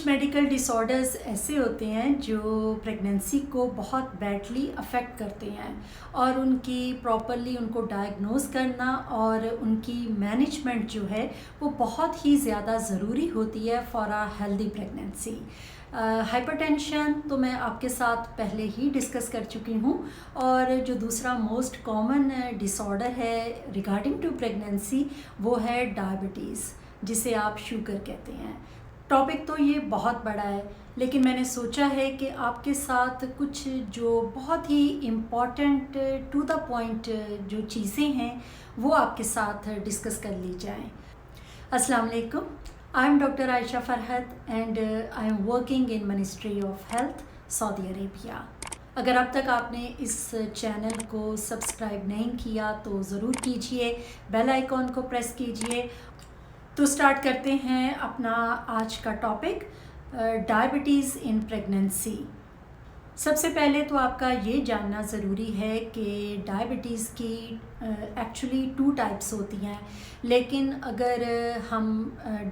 कुछ medical disorders ऐसे होते हैं जो प्रेगनेंसी को बहुत बैडली अफेक्ट करते हैं और उनकी प्रॉपरली उनको डायग्नोस करना और उनकी मैनेजमेंट जो है वो बहुत ही ज़्यादा ज़रूरी होती है for a healthy pregnancy. Hypertension तो मैं आपके साथ पहले ही डिस्कस कर चुकी हूँ और जो दूसरा मोस्ट कॉमन डिसऑर्डर है रिगार्डिंग टू प्रेगनेंसी वो है डायबिटीज़, जिसे आप शुगर कहते हैं। टॉपिक तो ये बहुत बड़ा है, लेकिन मैंने सोचा है कि आपके साथ कुछ जो बहुत ही इम्पॉर्टेंट टू द पॉइंट जो चीज़ें हैं वो आपके साथ डिस्कस कर ली जाएं। अस्सलाम वालेकुम, I am doctor Ayesha Farhat and I am working in ministry of health Saudi Arabia. अगर अब तक आपने इस चैनल को सब्सक्राइब नहीं किया तो ज़रूर कीजिए, बेल आइकॉन को प्रेस कीजिए। तो स्टार्ट करते हैं अपना आज का टॉपिक, डायबिटीज़ इन प्रेगनेंसी। सबसे पहले तो आपका ये जानना ज़रूरी है कि डायबिटीज़ की एक्चुअली 2 टाइप्स होती हैं, लेकिन अगर हम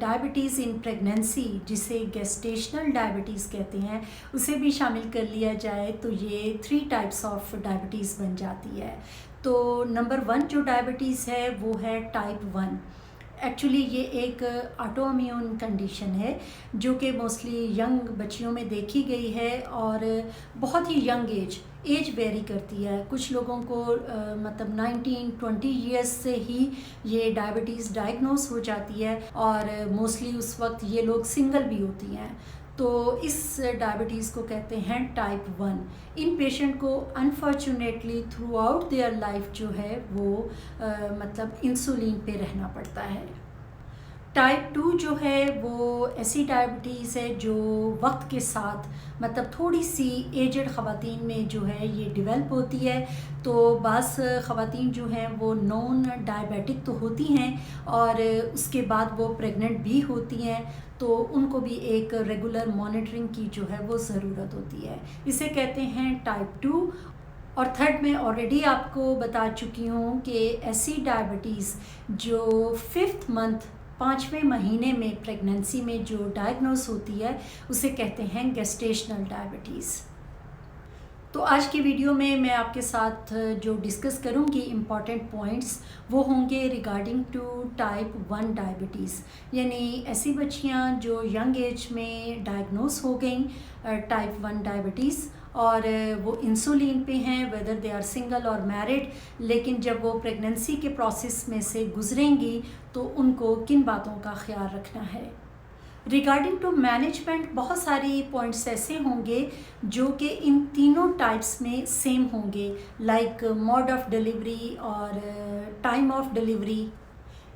डायबिटीज़ इन प्रेगनेंसी जिसे गेस्टेशनल डायबिटीज़ कहते हैं उसे भी शामिल कर लिया जाए तो ये 3 टाइप्स ऑफ डायबिटीज़ बन जाती है। तो नंबर 1 जो डायबिटीज़ है वो है टाइप 1। एक्चुअली ये एक ऑटो इम्यून कंडीशन है जो कि मोस्टली यंग बच्चियों में देखी गई है और बहुत ही यंग एज वेरी करती है। कुछ लोगों को मतलब 19-20 ईयर्स से ही ये डायबिटीज़ डायग्नोस हो जाती है और मोस्टली उस वक्त ये लोग सिंगल भी होती हैं। तो इस डायबिटीज़ को कहते हैं टाइप 1। इन पेशेंट को unfortunately through out their life जो है वो मतलब इंसुलिन पे रहना पड़ता है। टाइप 2 जो है वो ऐसी डायबिटीज़ है जो वक्त के साथ मतलब थोड़ी सी एजड ख़वातीन में जो है ये डेवलप होती है। तो बाज़ ख़वातीन जो हैं वो नॉन डायबिटिक तो होती हैं और उसके बाद वो प्रेग्नेंट भी होती हैं, तो उनको भी एक रेगुलर मॉनिटरिंग की जो है वो ज़रूरत होती है। इसे कहते हैं टाइप 2। और थर्ड में ऑलरेडी आपको बता चुकी हूँ कि ऐसी डायबिटीज़ जो 5th मंथ 5वें महीने में प्रेगनेंसी में जो डायग्नोस होती है उसे कहते हैं गेस्टेशनल डायबिटीज़। तो आज की वीडियो में मैं आपके साथ जो डिस्कस करूंगी इम्पॉर्टेंट पॉइंट्स वो होंगे रिगार्डिंग टू टाइप 1 डायबिटीज़, यानी ऐसी बच्चियां जो यंग एज में डायग्नोस हो गई टाइप 1 डायबिटीज़ और वो इंसुलिन पे हैं, वेदर दे आर सिंगल और मैरिड, लेकिन जब वो प्रेगनेंसी के प्रोसेस में से गुजरेंगी तो उनको किन बातों का ख्याल रखना है। रिगार्डिंग टू मैनेजमेंट बहुत सारी पॉइंट्स ऐसे होंगे जो कि इन तीनों टाइप्स में सेम होंगे, लाइक मोड ऑफ डिलीवरी और टाइम ऑफ डिलीवरी।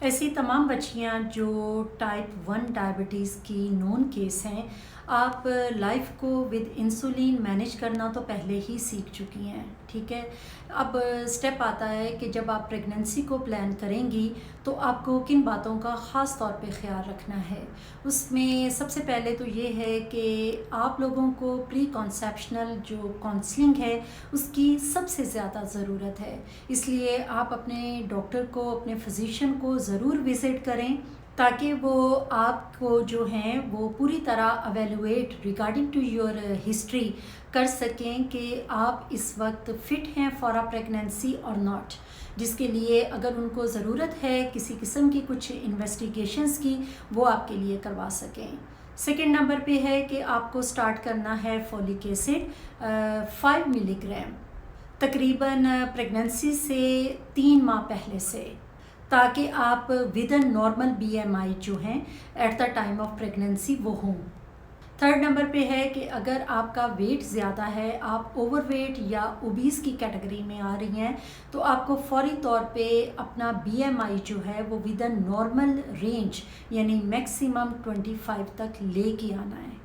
ऐसी तमाम बच्चियां जो टाइप 1 डायबिटीज़ की नोन केस हैं, आप लाइफ को विद इंसुलिन मैनेज करना तो पहले ही सीख चुकी हैं, ठीक है। अब स्टेप आता है कि जब आप प्रेगनेंसी को प्लान करेंगी तो आपको किन बातों का ख़ास तौर पे ख्याल रखना है। उसमें सबसे पहले तो ये है कि आप लोगों को प्री कॉन्सेप्शनल जो काउंसलिंग है उसकी सबसे ज़्यादा ज़रूरत है, इसलिए आप अपने डॉक्टर को, अपने फिजिशियन को ज़रूर विज़िट करें ताकि वो आपको जो हैं वो पूरी तरह evaluate regarding to your history कर सकें कि आप इस वक्त फ़िट हैं फॉर अ प्रेगनेंसी और नॉट, जिसके लिए अगर उनको ज़रूरत है किसी किस्म की कुछ इन्वेस्टिगेशंस की वो आपके लिए करवा सकें। सेकेंड नंबर पे है कि आपको स्टार्ट करना है फोलिक एसिड 5 मिलीग्राम तकरीबन प्रेगनेंसी से 3 माह पहले से, ताकि आप विद इन नॉर्मल BMI जो हैं at the time of pregnancy वो हों। थर्ड नंबर पे है कि अगर आपका वेट ज़्यादा है, आप ओवरवेट या ओबीस की कैटेगरी में आ रही हैं, तो आपको फौरी तौर पे अपना BMI जो है वो विद इन नॉर्मल रेंज यानी मैक्सिमम 25 तक लेके आना है।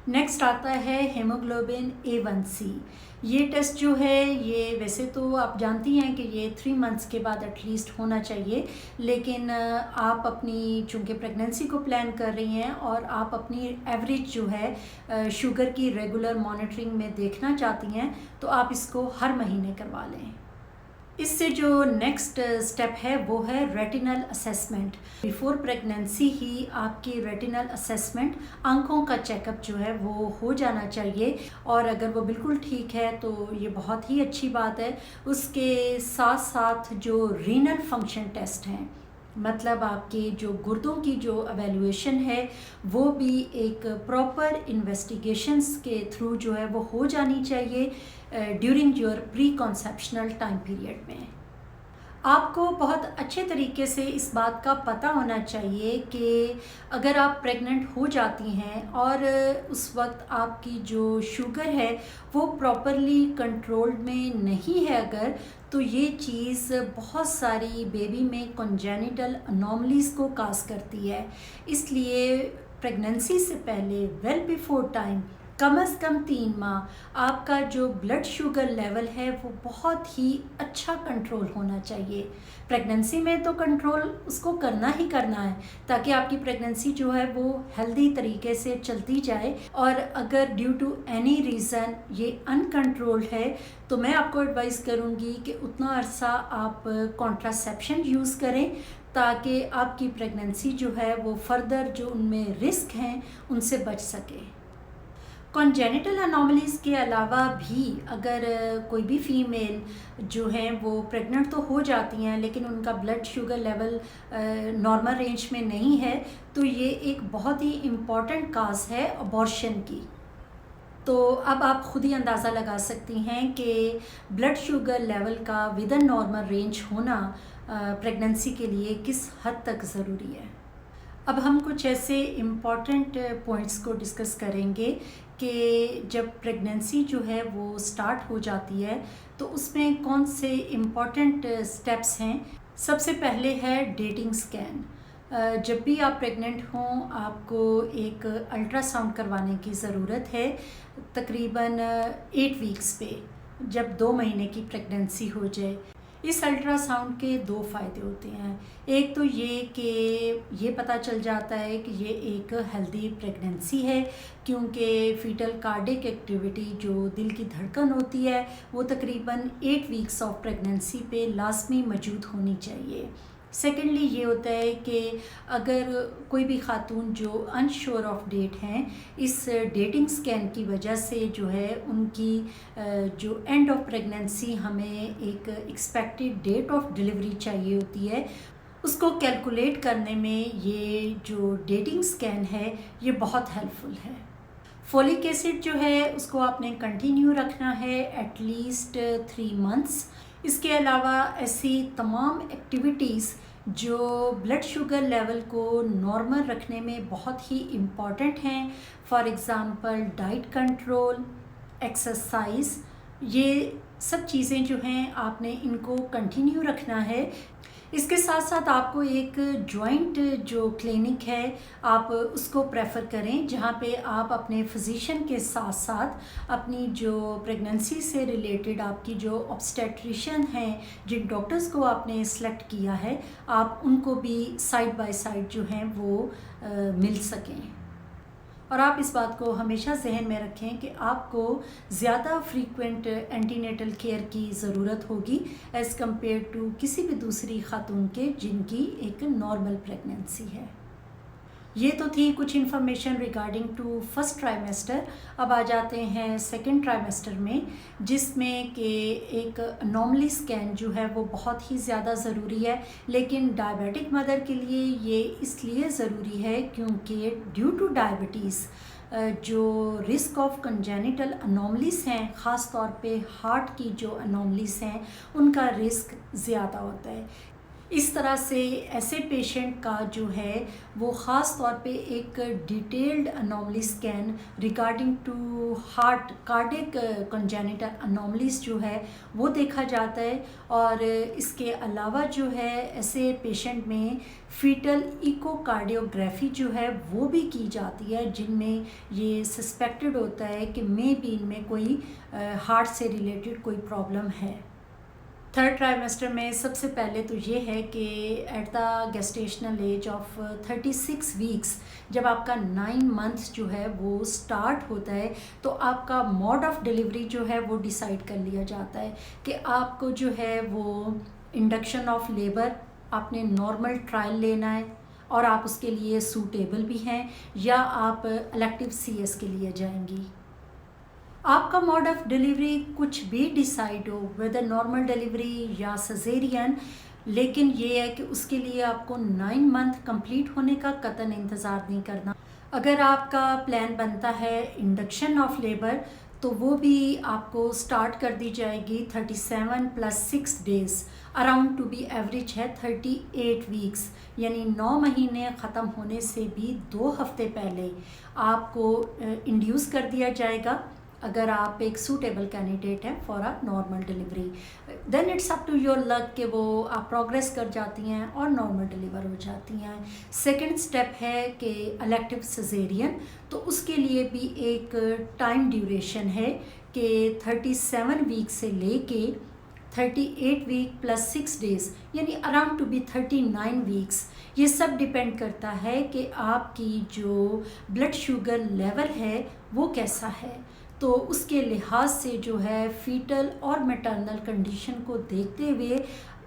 नेक्स्ट आता है हेमोग्लोबिन A1C। ये टेस्ट जो है ये वैसे तो आप जानती हैं कि ये 3 मंथ्स के बाद एटलीस्ट होना चाहिए, लेकिन आप अपनी चूँकि प्रेगनेंसी को प्लान कर रही हैं और आप अपनी एवरेज जो है शुगर की रेगुलर मॉनिटरिंग में देखना चाहती हैं तो आप इसको हर महीने करवा लें। इससे जो नेक्स्ट स्टेप है वो है रेटिनल असेसमेंट। बिफोर प्रेगनेंसी ही आपकी रेटिनल असेसमेंट, आंखों का चेकअप जो है वो हो जाना चाहिए, और अगर वो बिल्कुल ठीक है तो ये बहुत ही अच्छी बात है। उसके साथ साथ जो रीनल फंक्शन टेस्ट हैं, मतलब आपके जो गुर्दों की जो एवेल्यूएशन है वो भी एक प्रॉपर इन्वेस्टिगेशंस के थ्रू जो है वो हो जानी चाहिए during your pre conceptional time period में। आपको बहुत अच्छे तरीके से इस बात का पता होना चाहिए कि अगर आप प्रेग्नेंट हो जाती हैं और उस वक्त आपकी जो शुगर है वो प्रॉपरली कंट्रोल्ड में नहीं है अगर, तो ये चीज़ बहुत सारी बेबी में कॉन्जेनिटल अनोमलीज़ को काज करती है। इसलिए प्रेगनेंसी से पहले वेल बिफोर टाइम, कम से कम 3 माह आपका जो ब्लड शुगर लेवल है वो बहुत ही अच्छा कंट्रोल होना चाहिए। प्रेगनेंसी में तो कंट्रोल उसको करना ही करना है ताकि आपकी प्रेगनेंसी जो है वो हेल्दी तरीके से चलती जाए, और अगर ड्यू टू एनी रीज़न ये अनकंट्रोल्ड है तो मैं आपको एडवाइस करूँगी कि उतना अरसा आप कॉन्ट्रासेप्शन यूज़ करें ताकि आपकी प्रेगनेंसी जो है वो फर्दर जो उनमें रिस्क हैं उनसे बच सके। कॉन्जेनिटल अनोमलीज़ के अलावा भी अगर कोई भी फ़ीमेल जो हैं वो प्रेग्नेंट तो हो जाती हैं लेकिन उनका blood sugar level normal range में नहीं है, तो ये एक बहुत ही इम्पॉर्टेंट काज है अबॉर्शन की। तो अब आप खुद ही अंदाज़ा लगा सकती हैं कि ब्लड शुगर लेवल का विद इन नॉर्मल रेंज होना प्रेगनेंसी के लिए किस हद तक ज़रूरी है। अब हम कुछ ऐसे इम्पॉर्टेंट पॉइंट्स को डिस्कस करेंगे कि जब प्रेगनेंसी जो है वो स्टार्ट हो जाती है तो उसमें कौन से इम्पॉर्टेंट स्टेप्स हैं। सबसे पहले है डेटिंग स्कैन। जब भी आप प्रेग्नेंट हों आपको एक अल्ट्रासाउंड करवाने की ज़रूरत है तकरीबन 8 वीक्स पे, जब 2 महीने की प्रेगनेंसी हो जाए। इस अल्ट्रासाउंड के 2 फ़ायदे होते हैं। एक तो ये कि ये पता चल जाता है कि ये एक हेल्दी प्रेगनेंसी है, क्योंकि फीटल कार्डिक एक्टिविटी जो दिल की धड़कन होती है वो तकरीबन 8 वीक्स ऑफ प्रेगनेंसी पे लाजमी मौजूद होनी चाहिए। सेकेंडली ये होता है कि अगर कोई भी खातून जो अनश्योर ऑफ डेट हैं, इस डेटिंग स्कैन की वजह से जो है उनकी जो एंड ऑफ प्रेगनेंसी हमें एक एक्सपेक्टेड डेट ऑफ डिलीवरी चाहिए होती है, उसको कैलकुलेट करने में ये जो डेटिंग स्कैन है ये बहुत हेल्पफुल है। फोलिक एसिड जो है उसको आपने कंटिन्यू रखना है एटलीस्ट 3 मंथ्स। इसके अलावा ऐसी तमाम एक्टिविटीज़ जो ब्लड शुगर लेवल को नॉर्मल रखने में बहुत ही इम्पॉर्टेंट हैं, for example diet control, exercise, ये सब चीज़ें जो हैं आपने इनको कंटिन्यू रखना है। इसके साथ साथ आपको एक जॉइंट जो क्लिनिक है आप उसको प्रेफर करें, जहाँ पे आप अपने फिजिशियन के साथ साथ अपनी जो प्रेगनेंसी से रिलेटेड आपकी जो ऑब्स्टेट्रिशियन हैं, जिन डॉक्टर्स को आपने सेलेक्ट किया है, आप उनको भी साइड बाय साइड जो हैं वो मिल सकें। और आप इस बात को हमेशा जहन में रखें कि आपको ज़्यादा फ्रीक्वेंट एंटीनेटल केयर की ज़रूरत होगी एज़ कम्पेयर टू किसी भी दूसरी खातून के जिनकी एक नॉर्मल प्रेगनेंसी है। ये तो थी कुछ information regarding to first trimester. अब आ जाते हैं सेकंड ट्राइमेस्टर में, जिसमें कि एक अनोमली स्कैन जो है वो बहुत ही ज़्यादा ज़रूरी है। लेकिन डायबिटिक मदर के लिए ये इसलिए ज़रूरी है क्योंकि ड्यू टू डायबिटीज़ जो रिस्क ऑफ कंजेनिटल अनोमलीज़ हैं, ख़ास तौर पे हार्ट की जो अनोमलीज़ हैं, उनका रिस्क ज़्यादा होता है। इस तरह से ऐसे पेशेंट का जो है वो ख़ास तौर पे एक detailed anomaly scan regarding to heart cardiac congenital anomalies जो है वो देखा जाता है। और इसके अलावा जो है ऐसे पेशेंट में फीटल इकोकार्डियोग्राफी जो है वो भी की जाती है, जिनमें ये सस्पेक्टेड होता है कि मे बी इनमें कोई हार्ट से रिलेटेड कोई प्रॉब्लम है। थर्ड ट्राइमेस्टर में सबसे पहले तो ये है कि at the gestational age of 36 weeks जब आपका 9 मंथ जो है वो स्टार्ट होता है तो आपका मोड ऑफ डिलीवरी जो है वो डिसाइड कर लिया जाता है कि आपको जो है वो इंडक्शन ऑफ लेबर, आपने नॉर्मल ट्रायल लेना है और आप उसके लिए सूटेबल भी हैं या आप इलेक्टिव सीएस के लिए जाएंगी। आपका मोड ऑफ डिलीवरी कुछ भी डिसाइड हो, वेदर नॉर्मल डिलीवरी या सजेरियन, लेकिन ये है कि उसके लिए आपको 9 मंथ कंप्लीट होने का कतई इंतज़ार नहीं करना। अगर आपका प्लान बनता है इंडक्शन ऑफ लेबर तो वो भी आपको स्टार्ट कर दी जाएगी 37 + 6 days, around to be average है 38 वीक्स, यानी 9 महीने ख़त्म होने से भी 2 हफ्ते पहले आपको इंड्यूस कर दिया जाएगा अगर आप एक सूटेबल कैंडिडेट हैं for a normal delivery. Then it's up to your luck कि वो आप प्रोग्रेस कर जाती हैं और नॉर्मल डिलीवर हो जाती हैं। सेकंड स्टेप है कि इलेक्टिव सिजेरियन, तो उसके लिए भी एक टाइम ड्यूरेशन है कि 37 वीक से लेके 38 वीक + 6 डेज़ यानी अराउंड टू बी 39 वीक्स। ये सब डिपेंड करता है कि आपकी जो ब्लड शुगर लेवल है वो कैसा है, तो उसके लिहाज से जो है फीटल और मैटरनल कंडीशन को देखते हुए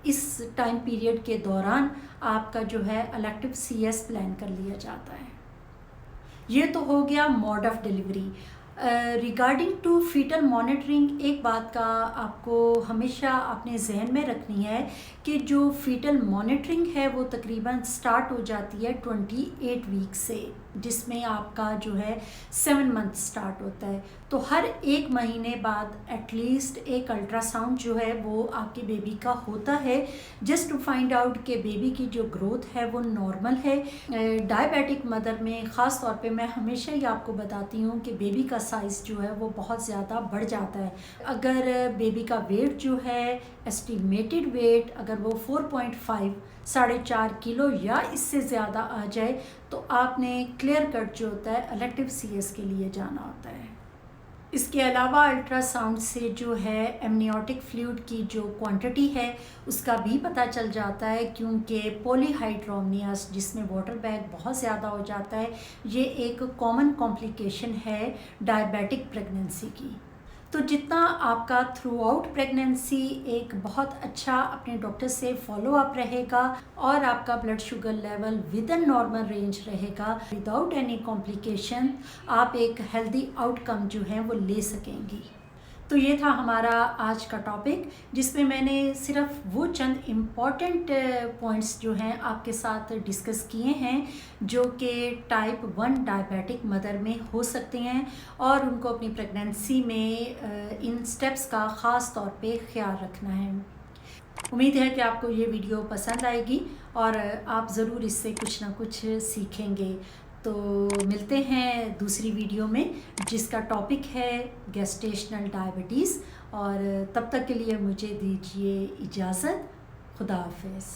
इस टाइम पीरियड के दौरान आपका जो है इलेक्टिव सीएस प्लान कर लिया जाता है। ये तो हो गया mode of delivery. Regarding to foetal monitoring, एक बात का आपको हमेशा अपने जहन में रखनी है कि जो फीटल मॉनिटरिंग है वो तकरीबन स्टार्ट हो जाती है 28 वीक से, जिसमें आपका जो है 7 मंथ स्टार्ट होता है। तो हर 1 महीने बाद एटलीस्ट एक अल्ट्रासाउंड जो है वो आपके बेबी का होता है, जस्ट टू फाइंड आउट कि बेबी की जो ग्रोथ है वो नॉर्मल है। डायबिटिक मदर में ख़ास तौर पे मैं हमेशा ही आपको बताती हूँ कि बेबी का साइज़ जो है वो बहुत ज़्यादा बढ़ जाता है। अगर बेबी का वेट जो है एस्टिमेटेड वेट अगर वो 4.5 4.5 किलो या इससे ज़्यादा आ जाए तो आपने क्लियर कट जो होता है इलेक्टिव सीएस के लिए जाना होता है। इसके अलावा अल्ट्रासाउंड से जो है एमनियोटिक फ्लूइड की जो क्वांटिटी है उसका भी पता चल जाता है, क्योंकि पॉलीहाइड्रोमनियास जिसमें वाटर बैग बहुत ज़्यादा हो जाता है, ये एक कॉमन कॉम्प्लिकेशन है डायबिटिक प्रेगनेंसी की। तो जितना आपका थ्रू आउट प्रेगनेंसी एक बहुत अच्छा अपने डॉक्टर से फॉलो अप रहेगा और आपका blood sugar level with in normal range रहेगा विदाउट एनी कॉम्प्लिकेशन, आप एक हेल्दी आउटकम जो है वो ले सकेंगी। तो ये था हमारा आज का टॉपिक, जिसमें मैंने सिर्फ वो चंद इम्पॉर्टेंट पॉइंट्स जो हैं आपके साथ डिस्कस किए हैं जो कि टाइप 1 डायबिटिक मदर में हो सकते हैं और उनको अपनी प्रेगनेंसी में इन स्टेप्स का ख़ास तौर पे ख्याल रखना है। उम्मीद है कि आपको ये वीडियो पसंद आएगी और आप ज़रूर इससे कुछ ना कुछ सीखेंगे। तो मिलते हैं दूसरी वीडियो में जिसका टॉपिक है गेस्टेशनल डायबिटीज़, और तब तक के लिए मुझे दीजिए इजाज़त। खुदा हाफिज़।